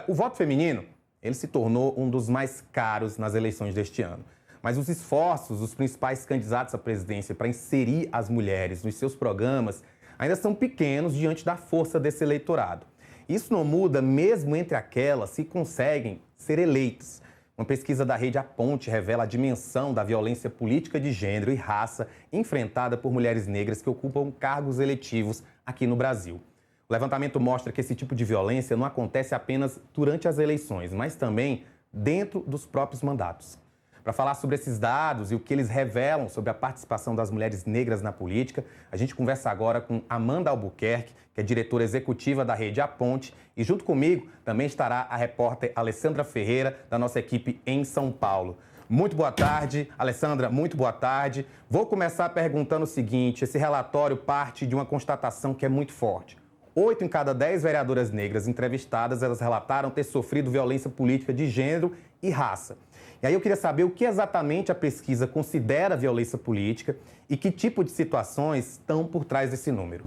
Olha, o voto feminino, ele se tornou um dos mais caros nas eleições deste ano. Mas os esforços dos principais candidatos à presidência para inserir as mulheres nos seus programas ainda são pequenos diante da força desse eleitorado. Isso não muda mesmo entre aquelas que conseguem ser eleitas. Uma pesquisa da rede A Ponte revela a dimensão da violência política de gênero e raça enfrentada por mulheres negras que ocupam cargos eletivos aqui no Brasil. O levantamento mostra que esse tipo de violência não acontece apenas durante as eleições, mas também dentro dos próprios mandatos. Para falar sobre esses dados e o que eles revelam sobre a participação das mulheres negras na política, a gente conversa agora com Amanda Albuquerque, que é diretora executiva da Rede A Ponte, e junto comigo também estará a repórter Alessandra Ferreira, da nossa equipe em São Paulo. Muito boa tarde, Alessandra, muito boa tarde. Vou começar perguntando o seguinte: esse relatório parte de uma constatação que é muito forte. 8 em cada 10 vereadoras negras entrevistadas, elas relataram ter sofrido violência política de gênero e raça. E aí eu queria saber o que exatamente a pesquisa considera violência política e que tipo de situações estão por trás desse número.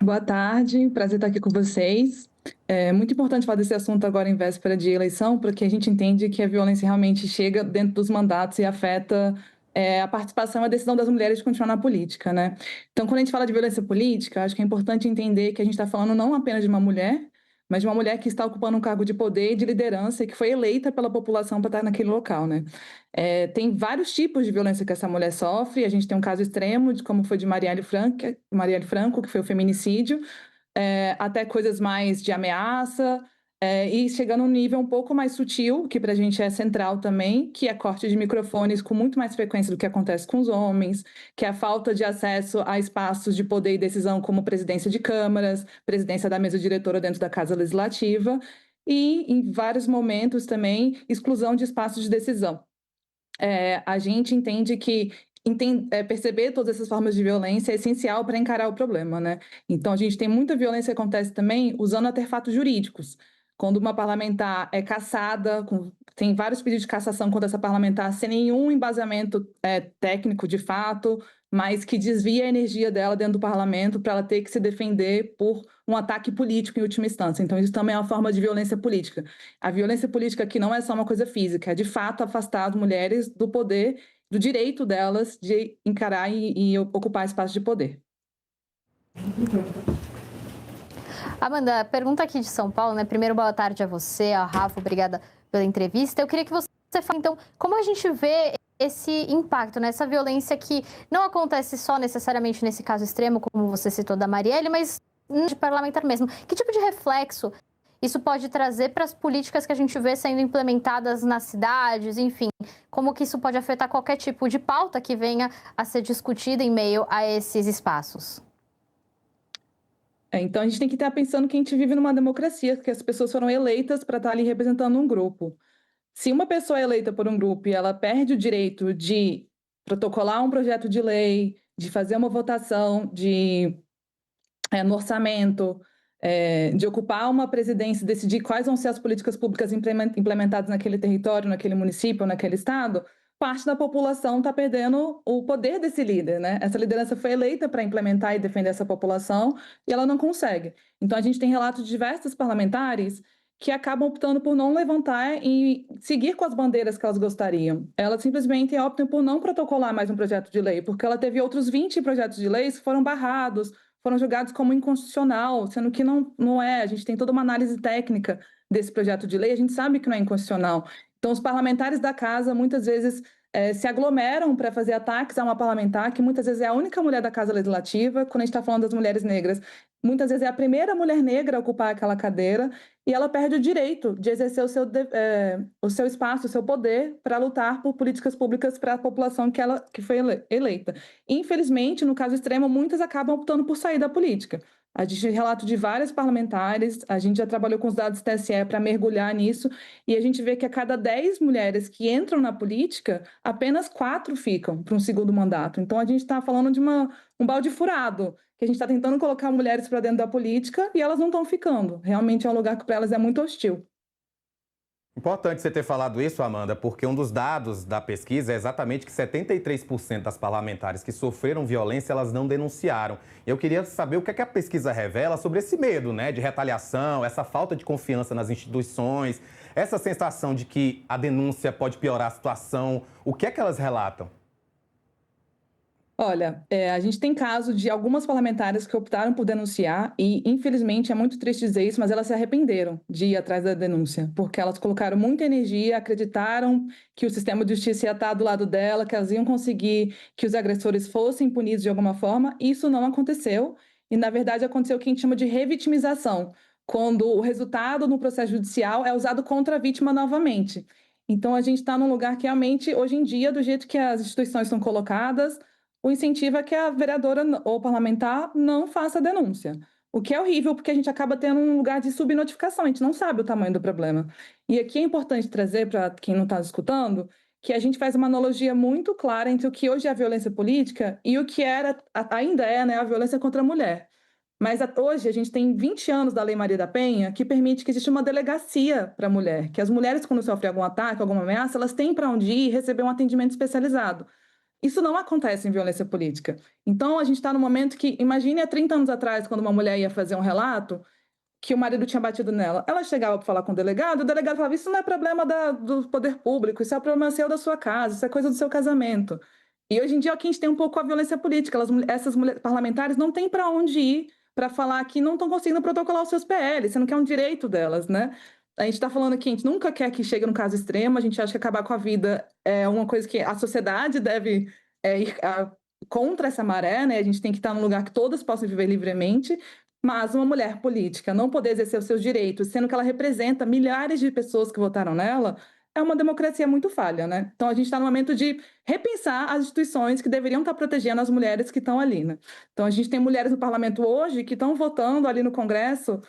Boa tarde, prazer estar aqui com vocês. É muito importante falar desse assunto agora em véspera de eleição, porque a gente entende que a violência realmente chega dentro dos mandatos e afeta a participação e a decisão das mulheres de continuar na política, né? Então, quando a gente fala de violência política, acho que é importante entender que a gente está falando não apenas de uma mulher, mas de uma mulher que está ocupando um cargo de poder e de liderança e que foi eleita pela população para estar naquele local, né? Tem vários tipos de violência que essa mulher sofre. A gente tem um caso extremo, de como foi de Marielle Franco, que foi o feminicídio, até coisas mais de ameaça, e chegando a um nível um pouco mais sutil, que para a gente é central também, que é corte de microfones com muito mais frequência do que acontece com os homens, que é a falta de acesso a espaços de poder e decisão, como presidência de câmaras, presidência da mesa diretora dentro da Casa Legislativa, e, em vários momentos também, exclusão de espaços de decisão. A gente entende que perceber todas essas formas de violência é essencial para encarar o problema, né? Então, a gente tem muita violência que acontece também usando artefatos jurídicos. Quando uma parlamentar é cassada, tem vários pedidos de cassação contra essa parlamentar sem nenhum embasamento técnico de fato, mas que desvia a energia dela dentro do parlamento para ela ter que se defender por um ataque político em última instância. Então, isso também é uma forma de violência política. A violência política aqui não é só uma coisa física, é de fato afastar as mulheres do poder, do direito delas de encarar e ocupar espaço de poder. Amanda, pergunta aqui de São Paulo, né? Primeiro, boa tarde a você, a Rafa, obrigada pela entrevista. Eu queria que você fale, então, como a gente vê esse impacto, né? Essa violência que não acontece só necessariamente nesse caso extremo, como você citou da Marielle, mas de parlamentar mesmo. Que tipo de reflexo isso pode trazer para as políticas que a gente vê sendo implementadas nas cidades, enfim, como que isso pode afetar qualquer tipo de pauta que venha a ser discutida em meio a esses espaços? Então, a gente tem que estar pensando que a gente vive numa democracia, que as pessoas foram eleitas para estar ali representando um grupo. Se uma pessoa é eleita por um grupo e ela perde o direito de protocolar um projeto de lei, de fazer uma votação no orçamento, de ocupar uma presidência, decidir quais vão ser as políticas públicas implementadas naquele território, naquele município, naquele estado, parte da população está perdendo o poder desse líder, né? Essa liderança foi eleita para implementar e defender essa população e ela não consegue. Então, a gente tem relatos de diversos parlamentares que acabam optando por não levantar e seguir com as bandeiras que elas gostariam. Elas simplesmente optam por não protocolar mais um projeto de lei, porque ela teve outros 20 projetos de leis que foram barrados, foram julgados como inconstitucional, sendo que não é. A gente tem toda uma análise técnica desse projeto de lei, a gente sabe que não é inconstitucional. Então, os parlamentares da casa, muitas vezes, se aglomeram para fazer ataques a uma parlamentar, que muitas vezes é a única mulher da Casa Legislativa. Quando a gente está falando das mulheres negras, muitas vezes é a primeira mulher negra a ocupar aquela cadeira, e ela perde o direito de exercer o seu espaço, o seu poder para lutar por políticas públicas para a população que foi eleita. Infelizmente, no caso extremo, muitas acabam optando por sair da política. A gente tem relato de vários parlamentares, a gente já trabalhou com os dados do TSE para mergulhar nisso, e a gente vê que a cada 10 mulheres que entram na política, apenas 4 ficam para um segundo mandato. Então, a gente está falando de um balde furado, que a gente está tentando colocar mulheres para dentro da política e elas não estão ficando. Realmente é um lugar que para elas é muito hostil. Importante você ter falado isso, Amanda, porque um dos dados da pesquisa é exatamente que 73% das parlamentares que sofreram violência, elas não denunciaram. Eu queria saber o que é que a pesquisa revela sobre esse medo, né, de retaliação, essa falta de confiança nas instituições, essa sensação de que a denúncia pode piorar a situação. O que é que elas relatam? Olha, a gente tem caso de algumas parlamentares que optaram por denunciar e, infelizmente, é muito triste dizer isso, mas elas se arrependeram de ir atrás da denúncia, porque elas colocaram muita energia, acreditaram que o sistema de justiça ia estar do lado dela, que elas iam conseguir que os agressores fossem punidos de alguma forma. Isso não aconteceu e, na verdade, aconteceu o que a gente chama de revitimização, quando o resultado no processo judicial é usado contra a vítima novamente. Então, a gente está num lugar que realmente, hoje em dia, do jeito que as instituições estão colocadas, o incentivo é que a vereadora ou parlamentar não faça denúncia. O que é horrível, porque a gente acaba tendo um lugar de subnotificação, a gente não sabe o tamanho do problema. E aqui é importante trazer para quem não está escutando que a gente faz uma analogia muito clara entre o que hoje é a violência política e o que ainda é, né, a violência contra a mulher. Mas hoje a gente tem 20 anos da Lei Maria da Penha que permite que exista uma delegacia para a mulher, que as mulheres, quando sofrem algum ataque, alguma ameaça, elas têm para onde ir e receber um atendimento especializado. Isso não acontece em violência política. Então, a gente está no momento que, imagine há 30 anos atrás, quando uma mulher ia fazer um relato, que o marido tinha batido nela. Ela chegava para falar com o delegado falava, isso não é problema do poder público, isso é problema seu da sua casa, isso é coisa do seu casamento. E hoje em dia, aqui a gente tem um pouco a violência política. Essas mulheres parlamentares não têm para onde ir para falar que não estão conseguindo protocolar os seus PL, sendo que é um direito delas, né? A gente está falando aqui, a gente nunca quer que chegue no caso extremo, a gente acha que acabar com a vida é uma coisa que a sociedade deve ir contra essa maré, né? A gente tem que estar num lugar que todas possam viver livremente, mas uma mulher política não poder exercer os seus direitos, sendo que ela representa milhares de pessoas que votaram nela, é uma democracia muito falha, né? Então a gente está no momento de repensar as instituições que deveriam estar protegendo as mulheres que estão ali, né? Então a gente tem mulheres no parlamento hoje que estão votando ali no Congresso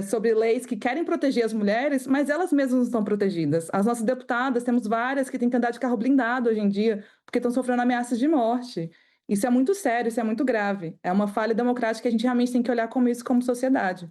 sobre leis que querem proteger as mulheres, mas elas mesmas não estão protegidas. As nossas deputadas, temos várias que têm que andar de carro blindado hoje em dia, porque estão sofrendo ameaças de morte. Isso é muito sério, isso é muito grave. É uma falha democrática que a gente realmente tem que olhar como isso como sociedade.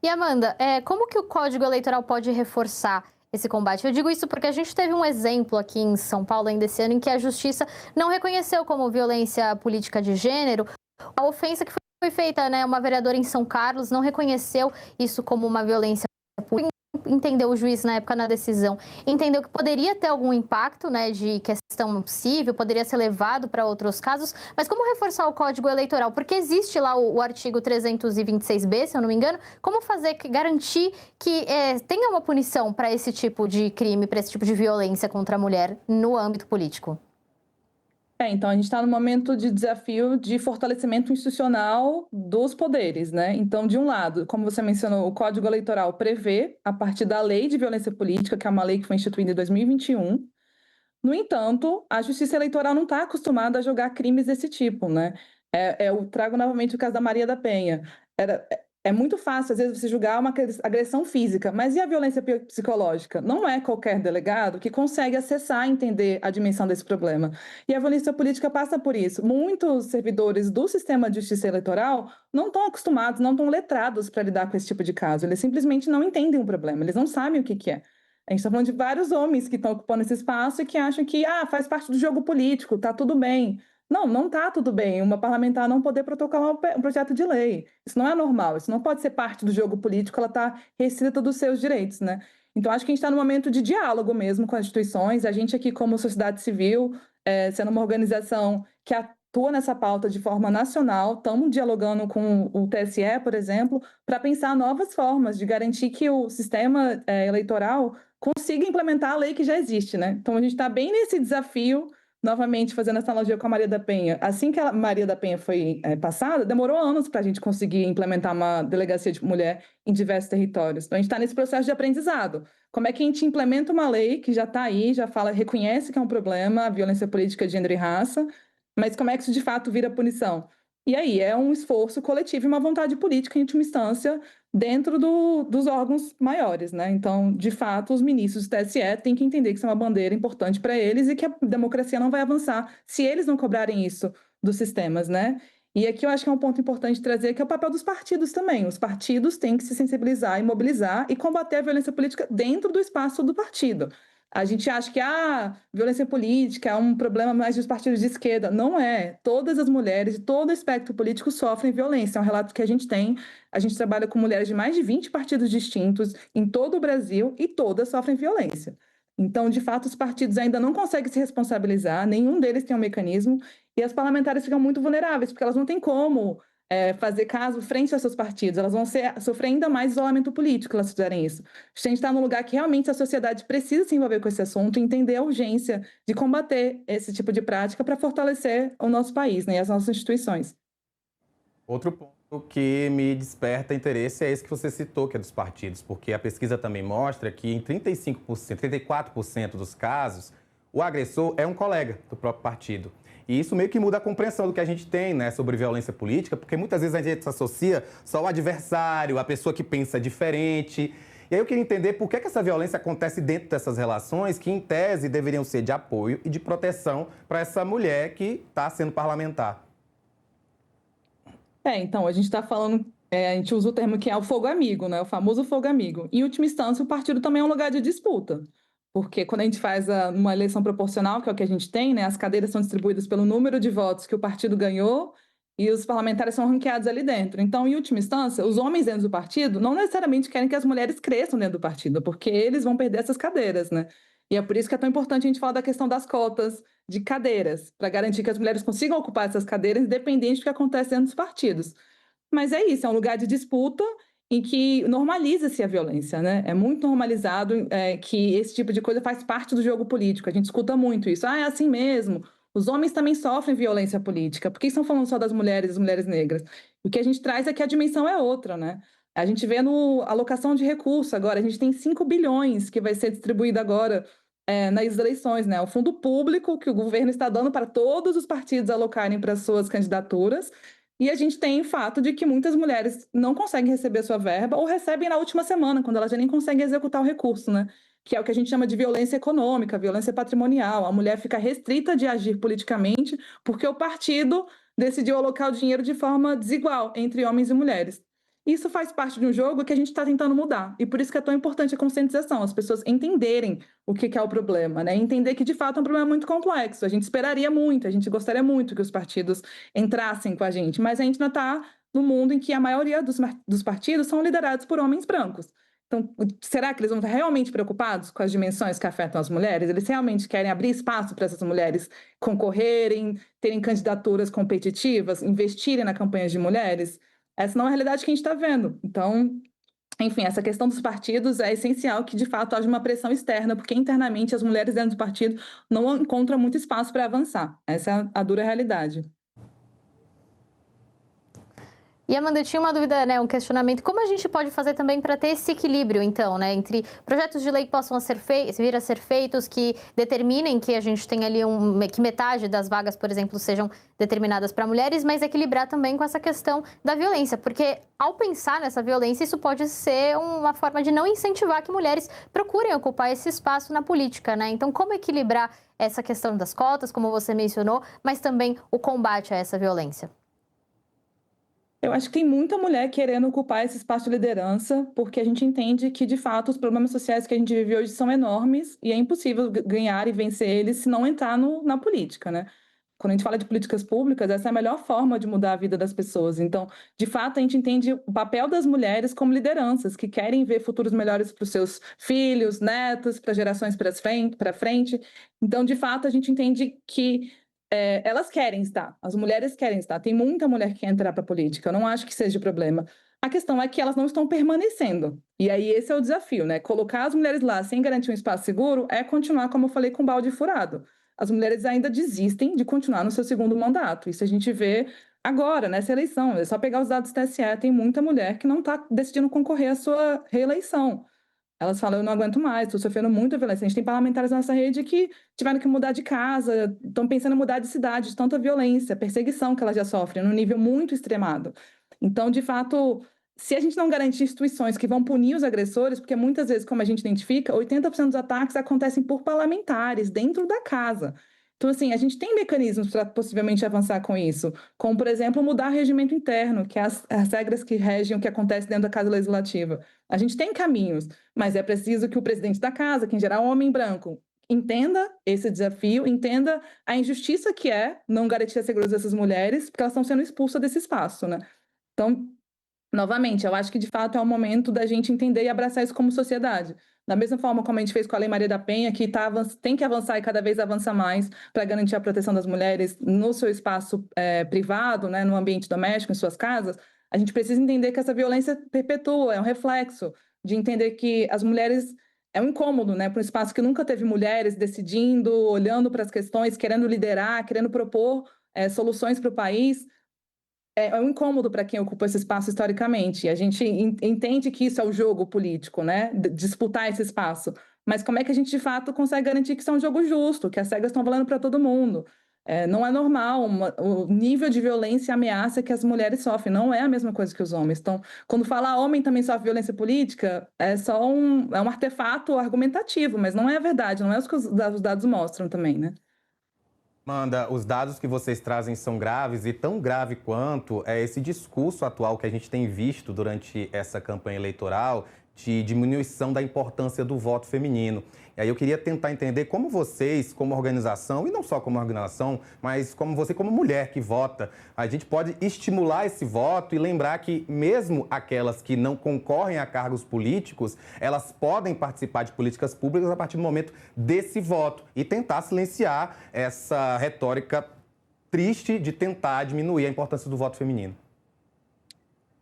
E, Amanda, como que o Código Eleitoral pode reforçar esse combate? Eu digo isso porque a gente teve um exemplo aqui em São Paulo ainda esse ano em que a Justiça não reconheceu como violência política de gênero a ofensa que foi feita, né? Uma vereadora em São Carlos não reconheceu isso como uma violência política. Entendeu, o juiz na época na decisão, entendeu que poderia ter algum impacto, né, de questão civil, poderia ser levado para outros casos, mas como reforçar o Código Eleitoral? Porque existe lá o artigo 326B, se eu não me engano, como garantir que tenha uma punição para esse tipo de crime, para esse tipo de violência contra a mulher no âmbito político? Então a gente está no momento de desafio de fortalecimento institucional dos poderes, né? Então, de um lado, como você mencionou, o Código Eleitoral prevê, a partir da Lei de Violência Política, que é uma lei que foi instituída em 2021. No entanto, a Justiça Eleitoral não está acostumada a julgar crimes desse tipo, né? Eu trago novamente o caso da Maria da Penha. É muito fácil, às vezes, você julgar uma agressão física, mas e a violência psicológica? Não é qualquer delegado que consegue acessar e entender a dimensão desse problema. E a violência política passa por isso. Muitos servidores do sistema de justiça eleitoral não estão acostumados, não estão letrados para lidar com esse tipo de caso. Eles simplesmente não entendem o problema, eles não sabem o que é. A gente está falando de vários homens que estão ocupando esse espaço e que acham que faz parte do jogo político, está tudo bem. Não está tudo bem uma parlamentar não poder protocolar um projeto de lei. Isso não é normal, isso não pode ser parte do jogo político, ela está restrita dos seus direitos, né? Então, acho que a gente está num momento de diálogo mesmo com as instituições. A gente aqui, como sociedade civil, sendo uma organização que atua nessa pauta de forma nacional, estamos dialogando com o TSE, por exemplo, para pensar novas formas de garantir que o sistema eleitoral consiga implementar a lei que já existe, né? Então, a gente está bem nesse desafio, novamente fazendo essa analogia com a Maria da Penha. Assim que a Maria da Penha foi passada, demorou anos para a gente conseguir implementar uma delegacia de mulher em diversos territórios. Então, a gente está nesse processo de aprendizado. Como é que a gente implementa uma lei que já está aí, já fala, reconhece que é um problema, a violência política de gênero e raça, mas como é que isso de fato vira punição? E aí, é um esforço coletivo e uma vontade política, em última instância, dentro dos órgãos maiores, né? Então, de fato, os ministros do TSE têm que entender que isso é uma bandeira importante para eles e que a democracia não vai avançar se eles não cobrarem isso dos sistemas, né? E aqui eu acho que é um ponto importante trazer, que é o papel dos partidos também. Os partidos têm que se sensibilizar e mobilizar e combater a violência política dentro do espaço do partido. A gente acha que a violência política é um problema mais dos partidos de esquerda. Não é. Todas as mulheres de todo o espectro político sofrem violência. É um relato que a gente tem. A gente trabalha com mulheres de mais de 20 partidos distintos em todo o Brasil e todas sofrem violência. Então, de fato, os partidos ainda não conseguem se responsabilizar, nenhum deles tem um mecanismo, e as parlamentares ficam muito vulneráveis, porque elas não têm como fazer caso frente aos seus partidos, elas vão sofrer ainda mais isolamento político se elas fizerem isso. A gente está num lugar que realmente a sociedade precisa se envolver com esse assunto e entender a urgência de combater esse tipo de prática para fortalecer o nosso país, né, e as nossas instituições. Outro ponto que me desperta interesse é esse que você citou, que é dos partidos, porque a pesquisa também mostra que em 35%, 34% dos casos, o agressor é um colega do próprio partido. E isso meio que muda a compreensão do que a gente tem, né, sobre violência política, porque muitas vezes a gente se associa só ao adversário, a pessoa que pensa diferente. E aí eu queria entender por que essa violência acontece dentro dessas relações que, em tese, deveriam ser de apoio e de proteção para essa mulher que está sendo parlamentar. Então, a gente está falando, a gente usa o termo que é o fogo amigo, né? O famoso fogo amigo. Em última instância, o partido também é um lugar de disputa, porque quando a gente faz uma eleição proporcional, que é o que a gente tem, né? As cadeiras são distribuídas pelo número de votos que o partido ganhou e os parlamentares são ranqueados ali dentro. Então, em última instância, os homens dentro do partido não necessariamente querem que as mulheres cresçam dentro do partido, porque eles vão perder essas cadeiras, né? E é por isso que é tão importante a gente falar da questão das cotas de cadeiras, para garantir que as mulheres consigam ocupar essas cadeiras, independente do que acontece dentro dos partidos. Mas é isso, é um lugar de disputa em que normaliza-se a violência, né? É muito normalizado que esse tipo de coisa faz parte do jogo político. A gente escuta muito isso. Ah, é assim mesmo. Os homens também sofrem violência política. Por que estão falando só das mulheres negras? O que a gente traz é que a dimensão é outra, né? A gente vê no alocação de recursos agora, a gente tem 5 bilhões que vai ser distribuído agora nas eleições, né? O fundo público que o governo está dando para todos os partidos alocarem para suas candidaturas. E a gente tem o fato de que muitas mulheres não conseguem receber sua verba ou recebem na última semana, quando elas já nem conseguem executar o recurso, né? Que é o que a gente chama de violência econômica, violência patrimonial. A mulher fica restrita de agir politicamente porque o partido decidiu alocar o dinheiro de forma desigual entre homens e mulheres. Isso faz parte de um jogo que a gente está tentando mudar. E por isso que é tão importante a conscientização, as pessoas entenderem o que é o problema, né? Entender que, de fato, é um problema muito complexo. A gente esperaria muito, a gente gostaria muito que os partidos entrassem com a gente, mas a gente ainda está no mundo em que a maioria dos partidos são liderados por homens brancos. Então, será que eles vão estar realmente preocupados com as dimensões que afetam as mulheres? Eles realmente querem abrir espaço para essas mulheres concorrerem, terem candidaturas competitivas, investirem na campanha de mulheres? Essa não é a realidade que a gente está vendo. Então, enfim, essa questão dos partidos é essencial que, de fato, haja uma pressão externa, porque internamente as mulheres dentro do partido não encontram muito espaço para avançar. Essa é a dura realidade. E, Amanda, eu tinha uma dúvida, né, um questionamento. Como a gente pode fazer também para ter esse equilíbrio, então, né, entre projetos de lei que possam vir a ser feitos, que determinem que a gente tenha ali que metade das vagas, por exemplo, sejam determinadas para mulheres, mas equilibrar também com essa questão da violência, porque ao pensar nessa violência, isso pode ser uma forma de não incentivar que mulheres procurem ocupar esse espaço na política, né? Então, como equilibrar essa questão das cotas, como você mencionou, mas também o combate a essa violência? Eu acho que tem muita mulher querendo ocupar esse espaço de liderança, porque a gente entende que, de fato, os problemas sociais que a gente vive hoje são enormes e é impossível ganhar e vencer eles se não entrar na política, né? Quando a gente fala de políticas públicas, essa é a melhor forma de mudar a vida das pessoas. Então, de fato, a gente entende o papel das mulheres como lideranças, que querem ver futuros melhores para os seus filhos, netos, para gerações para frente. Então, de fato, a gente entende que elas querem estar, as mulheres querem estar. Tem muita mulher que quer entrar para a política, eu não acho que seja problema. A questão é que elas não estão permanecendo. E aí esse é o desafio, né? Colocar as mulheres lá sem garantir um espaço seguro é continuar, como eu falei, com o balde furado. As mulheres ainda desistem de continuar no seu segundo mandato. Isso a gente vê agora, nessa eleição. É só pegar os dados do TSE, tem muita mulher que não está decidindo concorrer à sua reeleição. Elas falam, eu não aguento mais, estou sofrendo muita violência. A gente tem parlamentares na nossa rede que tiveram que mudar de casa, estão pensando em mudar de cidade, de tanta violência, perseguição que elas já sofrem, num nível muito extremado. Então, de fato, se a gente não garantir instituições que vão punir os agressores, porque muitas vezes, como a gente identifica, 80% dos ataques acontecem por parlamentares, dentro da casa. Então, assim, a gente tem mecanismos para possivelmente avançar com isso, como, por exemplo, mudar o regimento interno, que é as regras que regem o que acontece dentro da Casa Legislativa. A gente tem caminhos, mas é preciso que o presidente da casa, que em geral é um homem branco, entenda esse desafio, entenda a injustiça que é não garantir a segurança dessas mulheres, porque elas estão sendo expulsas desse espaço, né? Então, novamente, eu acho que de fato é o momento da gente entender e abraçar isso como sociedade. Da mesma forma como a gente fez com a Lei Maria da Penha, que tem que avançar e cada vez avança mais para garantir a proteção das mulheres no seu espaço privado, né, no ambiente doméstico, em suas casas, a gente precisa entender que essa violência perpetua, é um reflexo de entender que as mulheres é um incômodo, né, para um espaço que nunca teve mulheres decidindo, olhando para as questões, querendo liderar, querendo propor soluções para o país. É um incômodo para quem ocupa esse espaço historicamente. E a gente entende que isso é o jogo político, né? Disputar esse espaço. Mas como é que a gente, de fato, consegue garantir que isso é um jogo justo, que as regras estão valendo para todo mundo? Não é normal o nível de violência e ameaça que as mulheres sofrem. Não é a mesma coisa que os homens. Então, quando fala homem também sofre violência política, é só um artefato argumentativo, mas não é a verdade, não é o que os dados mostram também, né? Amanda, os dados que vocês trazem são graves e tão grave quanto é esse discurso atual que a gente tem visto durante essa campanha eleitoral de diminuição da importância do voto feminino. E aí eu queria tentar entender como vocês, como organização, e não só como organização, mas como você, como mulher que vota, a gente pode estimular esse voto e lembrar que mesmo aquelas que não concorrem a cargos políticos, elas podem participar de políticas públicas a partir do momento desse voto e tentar silenciar essa retórica triste de tentar diminuir a importância do voto feminino.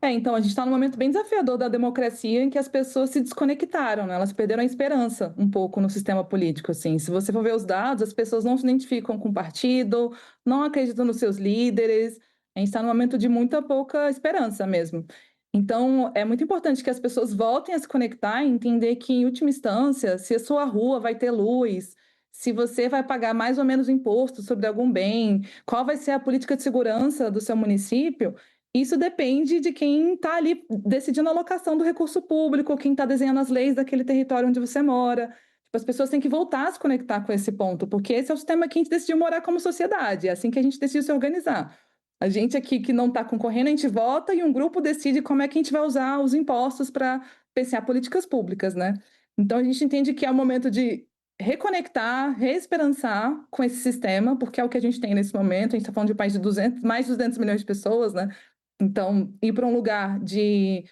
Então, a gente está num momento bem desafiador da democracia em que as pessoas se desconectaram, né? Elas perderam a esperança um pouco no sistema político, assim. Se você for ver os dados, as pessoas não se identificam com o partido, não acreditam nos seus líderes. A gente está num momento de muita pouca esperança mesmo. Então, é muito importante que as pessoas voltem a se conectar e entender que, em última instância, se a sua rua vai ter luz, se você vai pagar mais ou menos imposto sobre algum bem, qual vai ser a política de segurança do seu município, isso depende de quem está ali decidindo a alocação do recurso público, quem está desenhando as leis daquele território onde você mora. Tipo, as pessoas têm que voltar a se conectar com esse ponto, porque esse é o sistema que a gente decidiu morar como sociedade, é assim que a gente decidiu se organizar. A gente aqui que não está concorrendo, a gente vota e um grupo decide como é que a gente vai usar os impostos para pensar políticas públicas, né? Então, a gente entende que é o momento de reconectar, reesperançar com esse sistema, porque é o que a gente tem nesse momento. A gente está falando de um país de mais de 200 milhões de pessoas, né? Então, ir para um lugar de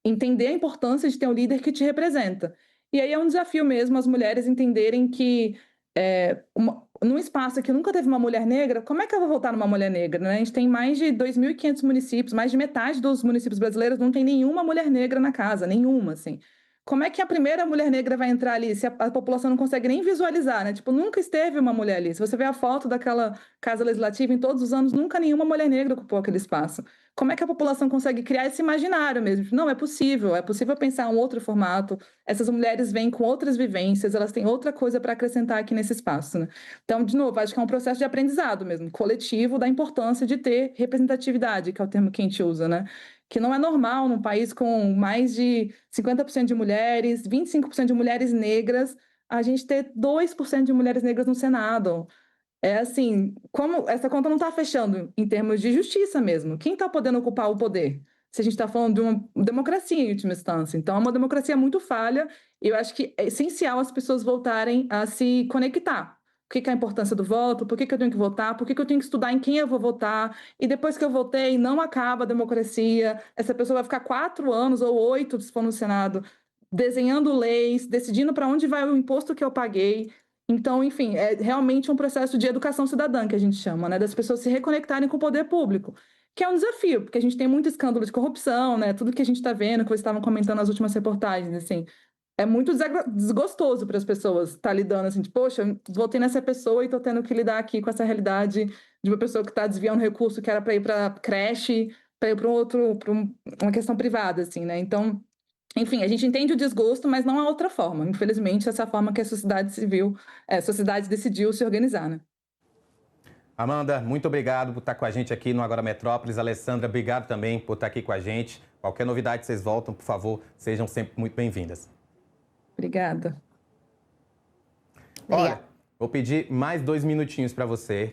entender a importância de ter um líder que te representa. E aí é um desafio mesmo as mulheres entenderem que num espaço que nunca teve uma mulher negra, como é que eu vou votar numa mulher negra, né? A gente tem mais de 2.500 municípios, mais de metade dos municípios brasileiros não tem nenhuma mulher negra na casa, nenhuma, assim. Como é que a primeira mulher negra vai entrar ali se a população não consegue nem visualizar, né? Tipo, nunca esteve uma mulher ali. Se você vê a foto daquela Casa Legislativa, em todos os anos, nunca nenhuma mulher negra ocupou aquele espaço. Como é que a população consegue criar esse imaginário mesmo? Não, é possível pensar um outro formato. Essas mulheres vêm com outras vivências, elas têm outra coisa para acrescentar aqui nesse espaço, né? Então, de novo, acho que é um processo de aprendizado mesmo, coletivo, da importância de ter representatividade, que é o termo que a gente usa, né? Que não é normal num país com mais de 50% de mulheres, 25% de mulheres negras, a gente ter 2% de mulheres negras no Senado. É assim, como essa conta não está fechando em termos de justiça mesmo. Quem está podendo ocupar o poder? Se a gente está falando de uma democracia em última instância. Então, é uma democracia muito falha e eu acho que é essencial as pessoas voltarem a se conectar. O que é a importância do voto? Por que eu tenho que votar? Por que eu tenho que estudar em quem eu vou votar? E depois que eu votei, não acaba a democracia. Essa pessoa vai ficar 4 anos ou 8, se for no Senado, desenhando leis, decidindo para onde vai o imposto que eu paguei. Então, enfim, é realmente um processo de educação cidadã que a gente chama, né? Das pessoas se reconectarem com o poder público, que é um desafio, porque a gente tem muito escândalo de corrupção, né? Tudo que a gente está vendo, que vocês estavam comentando nas últimas reportagens, assim, é muito desgostoso para as pessoas estar lidando assim, tipo, poxa, eu votei nessa pessoa e estou tendo que lidar aqui com essa realidade de uma pessoa que está desviando recurso que era para ir para creche, para ir para uma questão privada, assim, né? Então, enfim, a gente entende o desgosto, mas não há outra forma. Infelizmente, essa forma que a sociedade civil, a sociedade decidiu se organizar, né? Amanda, muito obrigado por estar com a gente aqui no Agora Metrópolis. Alessandra, obrigado também por estar aqui com a gente. Qualquer novidade, vocês voltam, por favor, sejam sempre muito bem-vindas. Obrigada. Olha, Vou pedir mais 2 minutinhos para você,